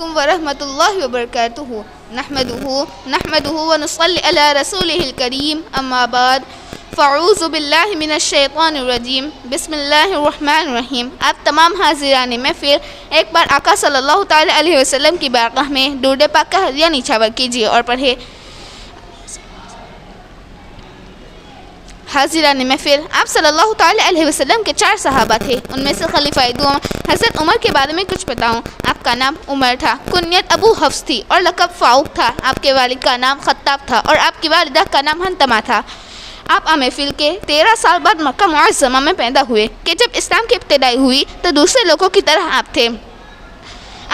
علیکم ورحمۃ اللہ وبرکاتہ نحمدہ ونصلی علی رسولہ الکریم اما بعد فاعوذ باللہ من الشیطان الرجیم بسم اللہ الرحمن الرحیم۔ آپ تمام حاضران محفل ایک بار آقا صلی اللہ تعالیٰ علیہ وسلم کی بارگاہ میں درود پاک کا ہدیہ نچھاور کیجیے اور پڑھے۔ حاضران محفل، آپ صلی اللہ تعالیٰ علیہ وسلم کے 4 صحابہ تھے۔ ان میں سے خلیفہ دوم حضرت عمر کے بارے میں کچھ بتاؤں۔ آپ کا نام عمر تھا، کنیت ابو حفص تھی اور لقب فاروق تھا۔ آپ کے والد کا نام خطاب تھا اور آپ کی والدہ کا نام ہنتمہ تھا۔ آپ محفل کے 13 سال بعد مکہ معظمہ میں پیدا ہوئے کہ جب اسلام کی ابتدائی ہوئی تو دوسرے لوگوں کی طرح آپ تھے۔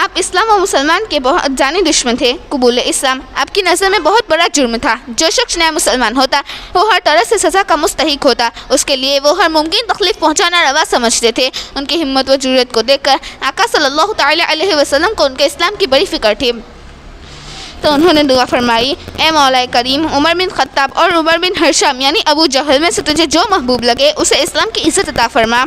آپ اسلام و مسلمان کے بہت جانی دشمن تھے۔ قبول اسلام آپ کی نظر میں بہت بڑا جرم تھا۔ جو شخص نیا مسلمان ہوتا وہ ہر طرح سے سزا کا مستحق ہوتا۔ اس کے لیے وہ ہر ممکن تکلیف پہنچانا روا سمجھتے تھے۔ ان کی ہمت و جرأت کو دیکھ کر آقا صلی اللہ تعالیٰ علیہ وسلم کو ان کے اسلام کی بڑی فکر تھی، تو انہوں نے دعا فرمائی، اے مولا کریم، عمر بن خطاب اور عمر بن ہرشام یعنی ابو جہل میں سے تجھے جو محبوب لگے اسے اسلام کی عزت عطا فرما۔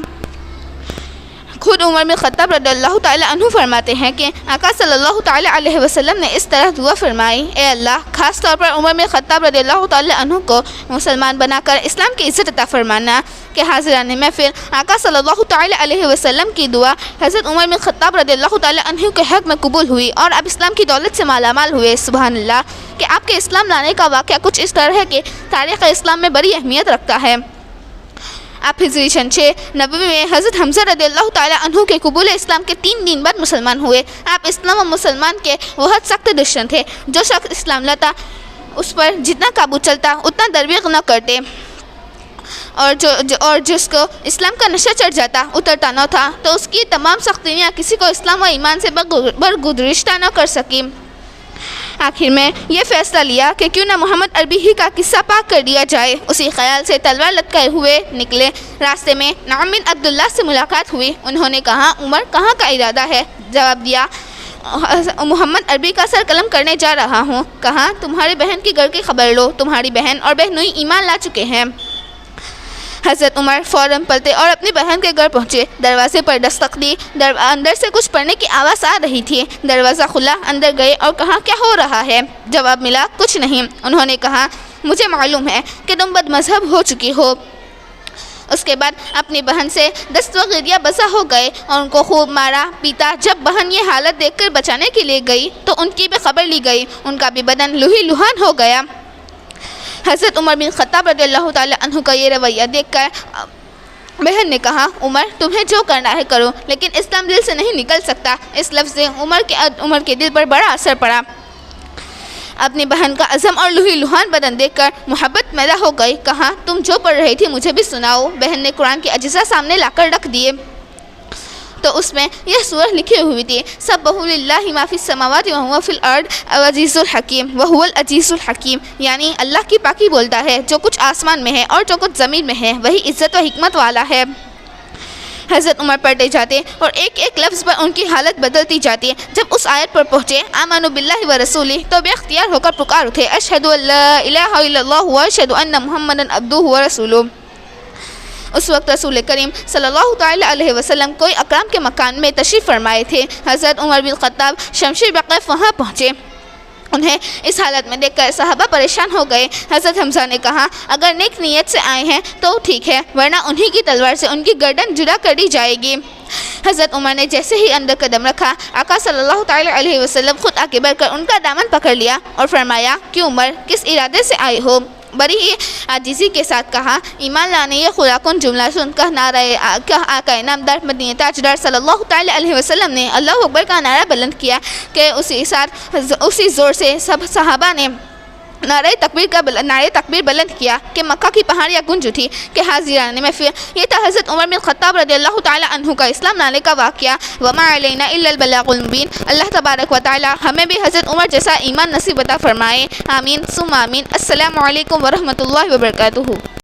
خود عمر بن خطاب رضی اللہ تعالیٰ عنہ فرماتے ہیں کہ آقا صلی اللہ تعالیٰ علیہ وسلم نے اس طرح دعا فرمائی، اے اللہ، خاص طور پر عمر بن خطاب رضی اللہ تعالیٰ عنہ کو مسلمان بنا کر اسلام کی عزت عطا فرمانا۔ کہ حاضران محفل، آقا صلی اللہ تعالیٰ علیہ وسلم کی دعا حضرت عمر بن خطاب رضی اللہ تعالیٰ عنہ کے حق میں قبول ہوئی اور آپ اسلام کی دولت سے مالا مال ہوئے۔ سبحان اللہ! کہ آپ کے اسلام لانے کا واقعہ کچھ اس طرح ہے کہ تاریخ اسلام میں بڑی اہمیت رکھتا ہے۔ آپ ہجری 690 میں حضرت حمزہ رضی اللہ تعالیٰ عنہ کے قبول اسلام کے 3 دن بعد مسلمان ہوئے۔ آپ اسلام و مسلمان کے بہت سخت دشمن تھے۔ جو شخص اسلام لاتا اس پر جتنا قابو چلتا اتنا درویغ نہ کرتے، اور جس کو اسلام کا نشہ چڑھ جاتا اترتا نہ تھا، تو اس کی تمام سختیاں کسی کو اسلام و ایمان سے برگزیدہ نہ کر سکیں۔ آخر میں یہ فیصلہ لیا کہ کیوں نہ محمد عربی ہی کا قصہ پاک کر دیا جائے۔ اسی خیال سے تلوار لٹکائے ہوئے نکلے۔ راستے میں نعیم بن عبداللہ سے ملاقات ہوئی۔ انہوں نے کہا، عمر کہاں کا ارادہ ہے؟ جواب دیا، محمد عربی کا سر قلم کرنے جا رہا ہوں۔ کہا، تمہاری بہن کی گھر کی خبر لو، تمہاری بہن اور بہنوئی ایمان لا چکے ہیں۔ حضرت عمر فوراً پلٹے اور اپنی بہن کے گھر پہنچے۔ دروازے پر دستک دی، اندر سے کچھ پڑھنے کی آواز آ رہی تھی۔ دروازہ کھلا، اندر گئے اور کہا، کیا ہو رہا ہے؟ جواب ملا، کچھ نہیں۔ انہوں نے کہا، مجھے معلوم ہے کہ تم بد مذہب ہو چکی ہو۔ اس کے بعد اپنی بہن سے دست و گریہ بسا ہو گئے اور ان کو خوب مارا پیٹا۔ جب بہن یہ حالت دیکھ کر بچانے کے لیے گئی تو ان کی بھی خبر لی گئی۔ ان کا بھی بدن لوہی لہان ہو گیا۔ حضرت عمر بن خطاب رضی اللہ تعالیٰ عنہ کا یہ رویہ دیکھ کر بہن نے کہا، عمر، تمہیں جو کرنا ہے کرو، لیکن اسلام دل سے نہیں نکل سکتا۔ اس لفظ سے عمر کے دل پر بڑا اثر پڑا۔ اپنی بہن کا عزم اور لوہی لہان بدن دیکھ کر محبت پیدا ہو گئی۔ کہا، تم جو پڑھ رہی تھی مجھے بھی سناؤ۔ بہن نے قرآن کے اجزاء سامنے لا کر رکھ دیے تو اس میں یہ سورہ لکھی ہوئی تھی، سبح للہ ما فی السماوات وہو فی الارض العزیز الحکیم وہو العزیز الحکیم، یعنی اللہ کی پاکی بولتا ہے، جو کچھ آسمان میں ہے اور جو کچھ زمین میں ہے وہی عزت و حکمت والا ہے۔ حضرت عمر پڑھتے جاتے اور ایک ایک لفظ پر ان کی حالت بدلتی جاتی۔ جب اس آیت پر پہنچے، آمنوا باللہ ورسولہ، تو بے اختیار ہو کر پکار اٹھے، اشہد ان لا الہ الا اللہ واشہد ان محمدا عبدہ ورسولہ۔ اس وقت رسول کریم صلی اللہ تعالیٰ علیہ وسلم کوئی اکرام کے مکان میں تشریف فرمائے تھے۔ حضرت عمر بن خطاب شمشیر بقیف وہاں پہنچے۔ انہیں اس حالت میں دیکھ کر صحابہ پریشان ہو گئے۔ حضرت حمزہ نے کہا، اگر نیک نیت سے آئے ہیں تو ٹھیک ہے، ورنہ انہی کی تلوار سے ان کی گردن جدا کر دی جائے گی۔ حضرت عمر نے جیسے ہی اندر قدم رکھا، آقا صلی اللہ تعالیٰ علیہ وسلم خود آگے بڑھ کر ان کا دامن پکڑ لیا اور فرمایا، کیوں عمر، کس ارادے سے آئے ہو؟ بڑی ہی عاجزی کے ساتھ کہا، ایمان لانے یہ خدا کن جملہ سن کر آقا نامدار مدینہ تاجدار صلی اللہ تعالیٰ علیہ وسلم نے اللہ اکبر کا نعرہ بلند کیا کہ اسی زور سے سب صحابہ نے نعرہ تکبیر بلند کیا کہ مکہ کی پہاڑیاں گونج اٹھی۔ کہ حاضران محفل، یہ تھا حضرت عمر بن خطاب رضی اللہ تعالیٰ عنہ کا اسلام لانے کا واقعہ۔ وما علینا الا البلاغ المبین۔ اللہ تبارک و تعالیٰ ہمیں بھی حضرت عمر جیسا ایمان نصیب عطا فرمائے، آمین ثم آمین۔ السلام علیکم ورحمۃ اللہ وبرکاتہ۔